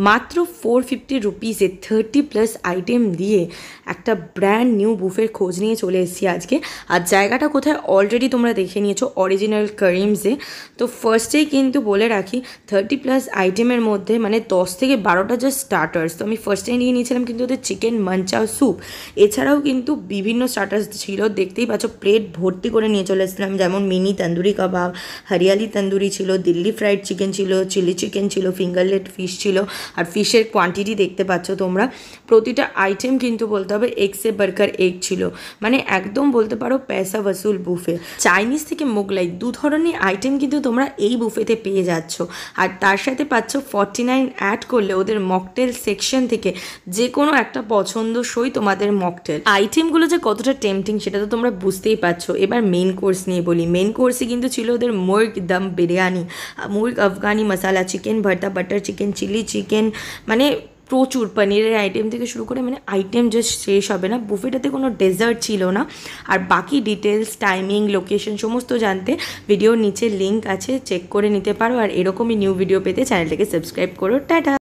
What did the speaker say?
মাত্র 450 রুপিসে 30+ আইটেম দিয়ে একটা ব্র্যান্ড নিউ বুফের খোঁজ নিয়ে চলে এসেছি আজকে। আর জায়গাটা কোথায় অলরেডি তোমরা দেখে নিয়েছো, অরিজিনাল করিমসে। তো ফার্স্টেই কিন্তু বলে রাখি 30+ আইটেমের মধ্যে মানে 10 থেকে 12টা জাস্ট স্টার্টার্স। তো আমি ফার্স্টেই নিয়ে নিয়েছিলাম কিন্তু ওদের চিকেন মাঞ্চাও স্যুপ। এছাড়াও কিন্তু বিভিন্ন স্টার্টার্স ছিল, দেখতেই পাচ্ছ প্লেট ভর্তি করে নিয়ে চলে এসেছিলাম। যেমন মিনি তন্দুরি কাবাব, হরিয়ালি তন্দুরি ছিল, দিল্লি ফ্রাইড চিকেন ছিল, চিলি চিকেন ছিল, ফিঙ্গারলেট ফিশ ছিল। আর ফিশের কোয়ান্টিটি দেখতে পাচ্ছ তোমরা। প্রতিটা আইটেম কিন্তু বলতে হবে এগ সে বার্গার এগ ছিল, মানে একদম বলতে পারো পয়সা ওসুল বুফে। চাইনিজ থেকে মোগলাই 2 ধরনের আইটেম কিন্তু তোমরা এই বুফেতে পেয়ে যাচ্ছ। আর তার সাথে পাচ্ছ 49 অ্যাড করলে ওদের মকটেল সেকশন থেকে যে কোনো একটা পছন্দসই তোমাদের মকটেল। আইটেমগুলো যে কতটা টেম্পটিং সেটা তো তোমরা বুঝতেই পারছো। এবার মেন কোর্স নিয়ে বলি। মেন কোর্সে কিন্তু ছিল ওদের মুর্গ দম বিরিয়ানি, মুর্গ আফগানি মশালা, চিকেন ভর্তা, বাটার চিকেন, চিলি চিকেন, মানে প্রচুর পনিরের আইটেম থেকে শুরু করে মানে আইটেম জাস্ট শেষ হবে না। বুফেটাতে কোনো ডেজার্ট ছিল না। আর বাকি ডিটেলস, টাইমিং, লোকেশন সমস্ত জানতে ভিডিওর নিচে লিঙ্ক আছে, চেক করে নিতে পারো। আর এরকমই নিউ ভিডিও পেতে চ্যানেলটাকে সাবস্ক্রাইব করো। টাটা।